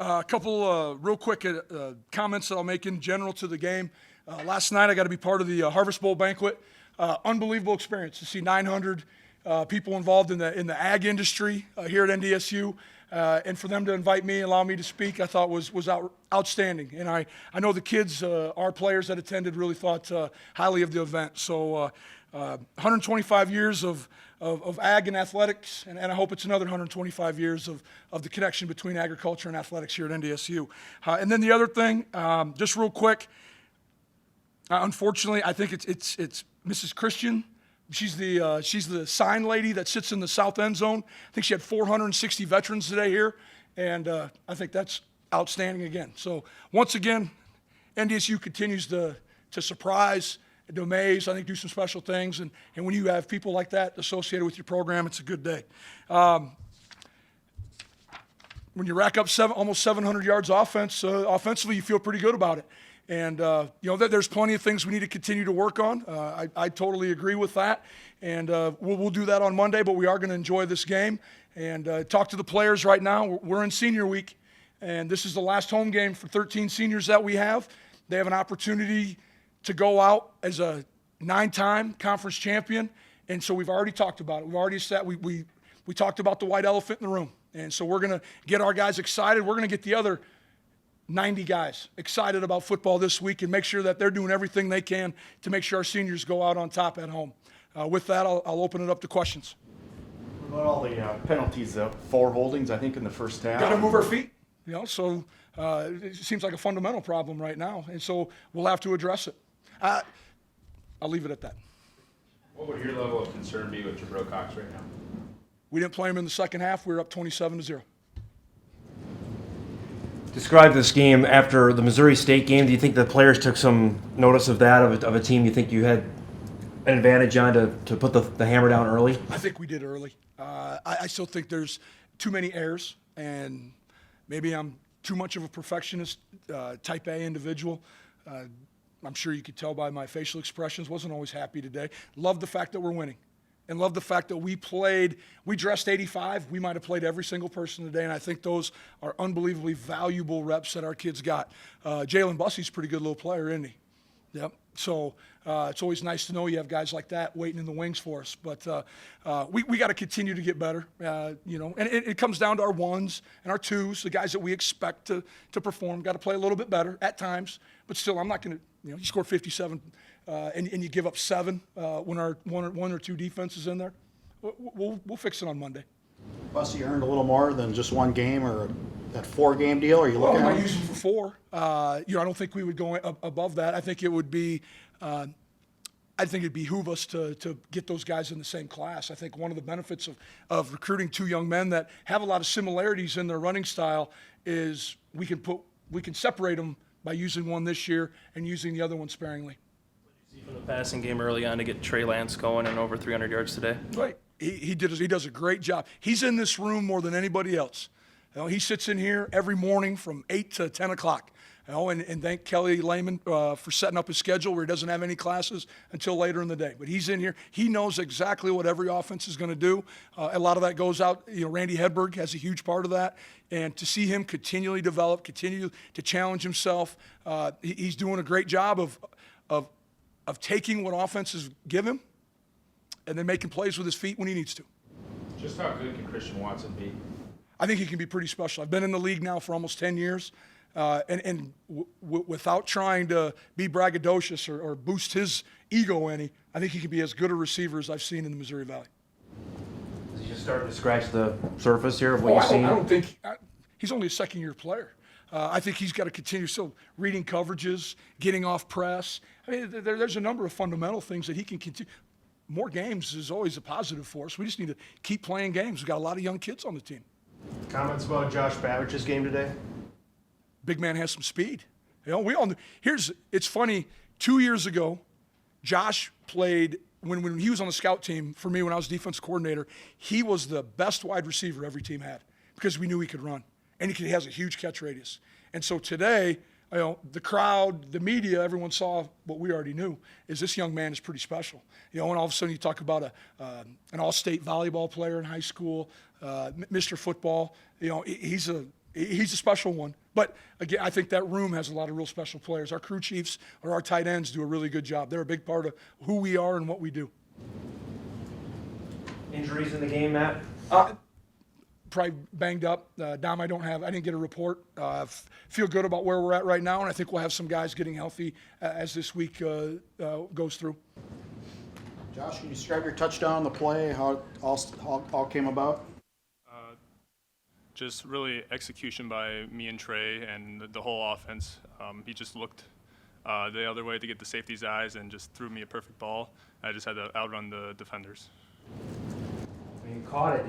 A couple real quick comments that I'll make in general to the game. Last night I got to be part of the Harvest Bowl banquet. Unbelievable experience to see 900 people involved in the ag industry here at NDSU. And for them to invite me and allow me to speak, I thought was outstanding. And I know the kids, our players that attended, really thought highly of the event. So 125 years of ag and athletics, and I hope it's another 125 years of the connection between agriculture and athletics here at NDSU. And then the other thing, just real quick, unfortunately, I think it's Mrs. Christian. She's the sign lady that sits in the south end zone. I think she had 460 veterans today here, and I think that's outstanding again. So once again, NDSU continues to surprise, to amaze, I think do some special things, and when you have people like that associated with your program, it's a good day. When you rack up almost 700 yards offensively, you feel pretty good about it. And, there's plenty of things we need to continue to work on. I totally agree with that. And we'll do that on Monday, but we are going to enjoy this game. And talk to the players right now. We're in senior week, and this is the last home game for 13 seniors that we have. They have an opportunity to go out as a 9-time conference champion. And so we've already talked about it. We've already said we talked about the white elephant in the room. And so we're going to get our guys excited. We're going to get the other 90 guys excited about football this week and make sure that they're doing everything they can to make sure our seniors go out on top at home. With that, I'll open it up to questions. What about all the penalties, 4 holdings, I think, in the first half? Got to move our feet, so it seems like a fundamental problem right now, and so we'll have to address it. I'll leave it at that. What would your level of concern be with Jabril Cox right now? We didn't play him in the second half. We were up 27-0. Describe this game after the Missouri State game. Do you think the players took some notice of that, of a team you think you had an advantage on to put the hammer down early? I think we did early. I still think there's too many errors, and maybe I'm too much of a perfectionist, type A individual. I'm sure you could tell by my facial expressions. Wasn't always happy today. Love the fact that we're winning. And love the fact that we dressed 85. We might have played every single person today, and I think those are unbelievably valuable reps that our kids got. Jalen Bussey's a pretty good little player, isn't he? Yep. So it's always nice to know you have guys like that waiting in the wings for us. But we got to continue to get better, and it comes down to our ones and our twos, the guys that we expect to perform. Got to play a little bit better at times, but still, I'm not going to. You score 57 and you give up 7 when our one or two defense is in there. We'll fix it on Monday. Bussey earned a little more than just one game or that 4-game deal? Are you looking at? I use him for 4. I don't think we would go above that. I think it would be. I think it'd behoove us to get those guys in the same class. I think one of the benefits of recruiting 2 young men that have a lot of similarities in their running style is we can separate them by using one this year and using the other one sparingly. From the passing game early on to get Trey Lance going and over 300 yards today. Right. He does a great job. He's in this room more than anybody else. He sits in here every morning from 8 to 10 o'clock. And thank Kelly Lehman for setting up his schedule where he doesn't have any classes until later in the day. But he's in here. He knows exactly what every offense is going to do. A lot of that goes out. Randy Hedberg has a huge part of that. And to see him continually develop, continue to challenge himself, he's doing a great job of taking what offenses give him and then making plays with his feet when he needs to. Just how good can Christian Watson be? I think he can be pretty special. I've been in the league now for almost 10 years. Without trying to be braggadocious or boost his ego any, I think he can be as good a receiver as I've seen in the Missouri Valley. Is he just starting to scratch the surface here of what you've seen? I don't think he's only a second-year player. I think he's got to continue still reading coverages, getting off press. I mean, there's a number of fundamental things that he can continue. More games is always a positive for us. We just need to keep playing games. We've got a lot of young kids on the team. Comments about Josh Babicz's game today? Big man has some speed. We all knew. It's funny. 2 years ago, Josh played when he was on the scout team for me when I was defense coordinator. He was the best wide receiver every team had because we knew he could run and he has a huge catch radius. And so today, the crowd, the media, everyone saw what we already knew is this young man is pretty special. And all of a sudden you talk about an all-state volleyball player in high school, Mr. Football. He's He's a special one. But, again, I think that room has a lot of real special players. Our crew chiefs or our tight ends do a really good job. They're a big part of who we are and what we do. Injuries in the game, Matt? Probably banged up. Dom, I didn't get a report. Feel good about where we're at right now, and I think we'll have some guys getting healthy as this week goes through. Josh, can you describe your touchdown, the play, how it all came about? Just really execution by me and Trey and the whole offense. He just looked the other way to get the safety's eyes and just threw me a perfect ball. I just had to outrun the defenders. When you caught it,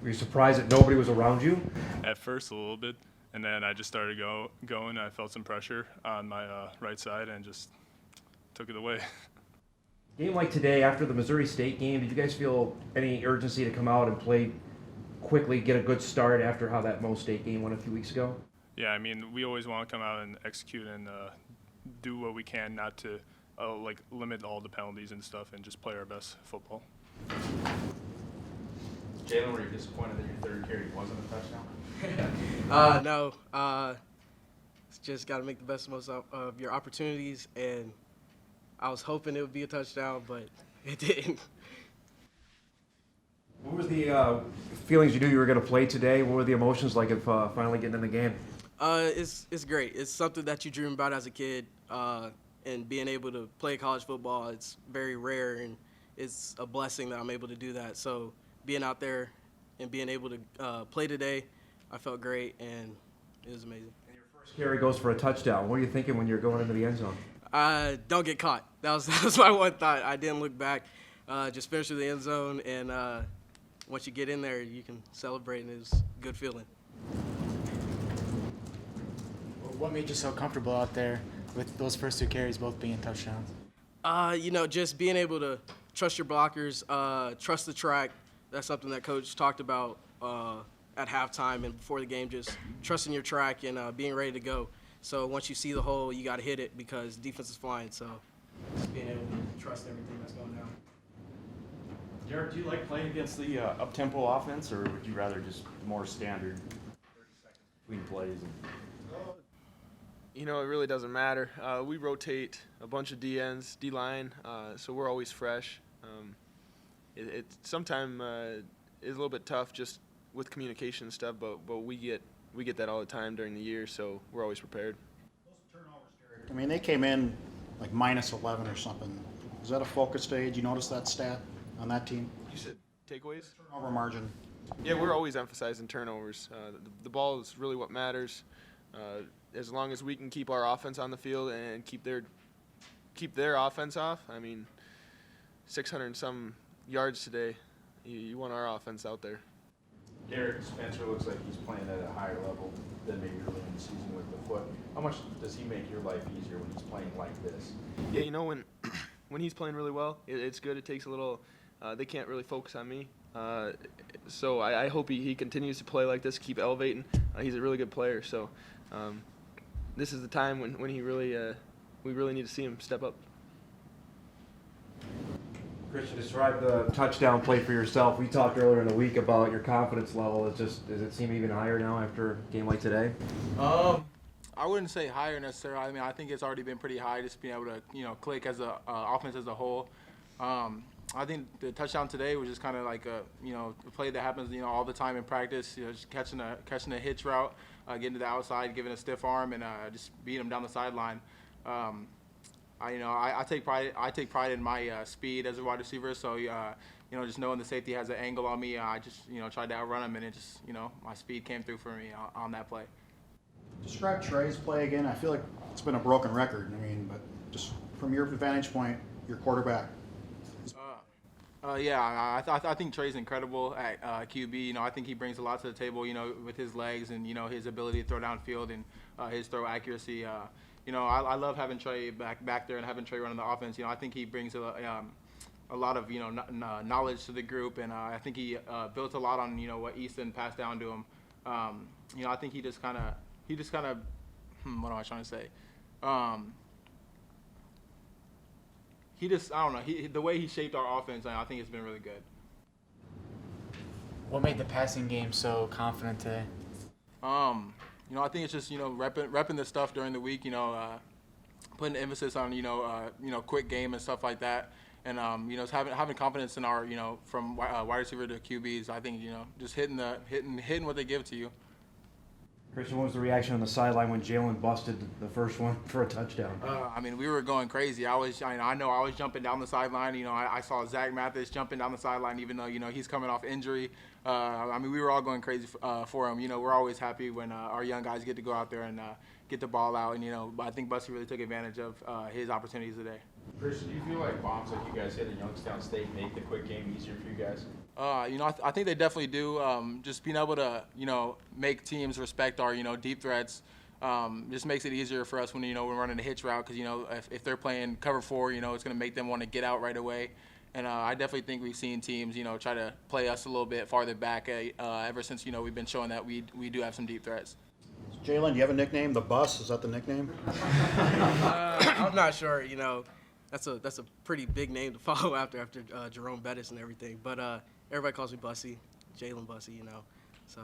were you surprised that nobody was around you? At first, a little bit, and then I just started going. I felt some pressure on my right side and just took it away. Game like today, after the Missouri State game, did you guys feel any urgency to come out and play quickly, get a good start after how that Mo State game went a few weeks ago? Yeah, I mean, we always want to come out and execute and do what we can, not to limit all the penalties and stuff, and just play our best football. Jalen, were you disappointed that your third carry wasn't a touchdown? No. Just got to make the best most of your opportunities, and I was hoping it would be a touchdown, but it didn't. What was the feelings you knew you were going to play today? What were the emotions like of finally getting in the game? It's great. It's something that you dream about as a kid, and being able to play college football, it's very rare, and it's a blessing that I'm able to do that. So being out there and being able to play today, I felt great, and it was amazing. And your first carry goes for a touchdown. What are you thinking when you're going into the end zone? Don't get caught. That was my one thought. I didn't look back. Just finish through the end zone, and once you get in there, you can celebrate, and it's a good feeling. What made you so comfortable out there with those first two carries both being touchdowns? Just being able to trust your blockers, trust the track. That's something that Coach talked about at halftime and before the game, just trusting your track and being ready to go. So once you see the hole, you got to hit it because defense is flying. So just being able to trust everything that's going down. Derrek, do you like playing against the up-tempo offense, or would you rather just more standard 30 seconds between plays? It really doesn't matter. We rotate a bunch of DNs, D-line, so we're always fresh. It sometimes is a little bit tough just with communication and stuff, but we get that all the time during the year, so we're always prepared. Those turnovers, Derrek, I mean, they came in like minus 11 or something. Is that a focus stage? You notice that stat on that team? You said takeaways? Turnover margin. Yeah, we're always emphasizing turnovers. The ball is really what matters. As long as we can keep our offense on the field and keep their offense off, I mean, 600 and some yards today, you want our offense out there. Derrek Spencer looks like he's playing at a higher level than maybe early in the season with the foot. How much does he make your life easier when he's playing like this? Yeah, when he's playing really well, it's good. It takes a little. They can't really focus on me. So I hope he continues to play like this, keep elevating. He's a really good player. So this is the time when we really need to see him step up. Christian, describe the touchdown play for yourself. We talked earlier in the week about your confidence level. Does it seem even higher now after a game like today? I wouldn't say higher necessarily. I mean, I think it's already been pretty high just being able to, click as a offense as a whole. I think the touchdown today was just kind of like a play that happens, all the time in practice. Just catching a hitch route, getting to the outside, giving a stiff arm, and just beating him down the sideline. I take pride in my speed as a wide receiver. So just knowing the safety has an angle on me, I just tried to outrun him, and it just my speed came through for me on that play. Describe Trey's play again. I feel like it's been a broken record. I mean, but just from your vantage point, your quarterback. I think Trey's incredible at QB. I think he brings a lot to the table, with his legs and, his ability to throw downfield and his throw accuracy. I love having Trey back there and having Trey running the offense. I think he brings a lot of, knowledge to the group, and I think he built a lot on, what Easton passed down to him. I think he just kind of, what am I trying to say? I don't know. The way he shaped our offense, I think it's been really good. What made the passing game so confident today? You know, I think it's just, you know, repping the stuff during the week, you know, putting emphasis on, you know, quick game and stuff like that. And, you know, having confidence in our, you know, from wide receiver to QBs. I think, you know, just hitting what they give to you. Christian, what was the reaction on the sideline when Jalen busted the first one for a touchdown? I mean, we were going crazy. I know I was jumping down the sideline. You know, I saw Zach Mathis jumping down the sideline, even though, you know, he's coming off injury. I mean, we were all going crazy for him. You know, we're always happy when our young guys get to go out there and get the ball out. And, you know, I think Bussey really took advantage of his opportunities today. Christian, do you feel like bombs like you guys hit at Youngstown State make the quick game easier for you guys? You know, I think they definitely do. Just being able to, you know, make teams respect our, you know, deep threats just makes it easier for us when, you know, we're running a hitch route because, you know, if they're playing cover 4, you know, it's going to make them want to get out right away. And I definitely think we've seen teams, you know, try to play us a little bit farther back ever since, you know, we've been showing that we do have some deep threats. Jalen, do you have a nickname? The Bus, is that the nickname? I'm not sure. You know, that's a pretty big name to follow after Jerome Bettis and everything. But everybody calls me Bussey, Jalen Bussey. You know, so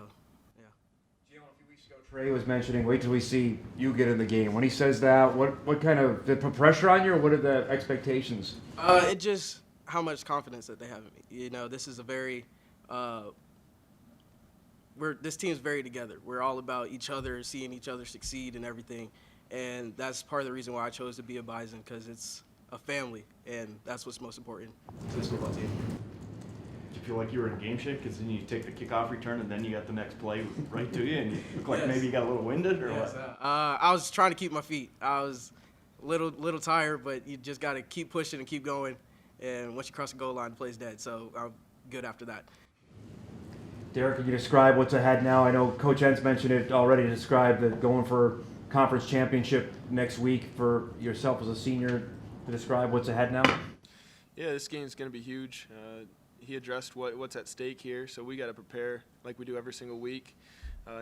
yeah. Jalen, a few weeks ago, Trey was mentioning, wait till we see you get in the game. When he says that, what kind of, did it put pressure on you, or what are the expectations? It just how much confidence that they have in me. You know, this is a very this team's very together. We're all about each other, seeing each other succeed and everything. And that's part of the reason why I chose to be a Bison, because it's a family, and that's what's most important to this football team. Did you feel like you were in game shape? Because then you take the kickoff return and then you got the next play right to you, and you look like Yes. maybe you got a little winded, or Yes, what? I was trying to keep my feet. I was a little tired, but you just got to keep pushing and keep going. And once you cross the goal line, the play's dead. So I'm good after that. Derrek, can you describe what's ahead now? I know Coach Entz mentioned it already, described that going for conference championship next week for yourself as a senior, to describe what's ahead now? Yeah, this game's going to be huge. He addressed what's at stake here, so we got to prepare like we do every single week,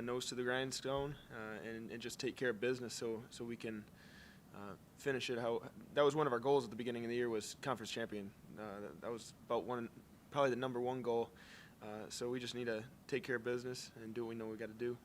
nose to the grindstone, and just take care of business so we can finish it. That was one of our goals at the beginning of the year, was conference champion. That was probably the number one goal. So we just need to take care of business and do what we know we got to do.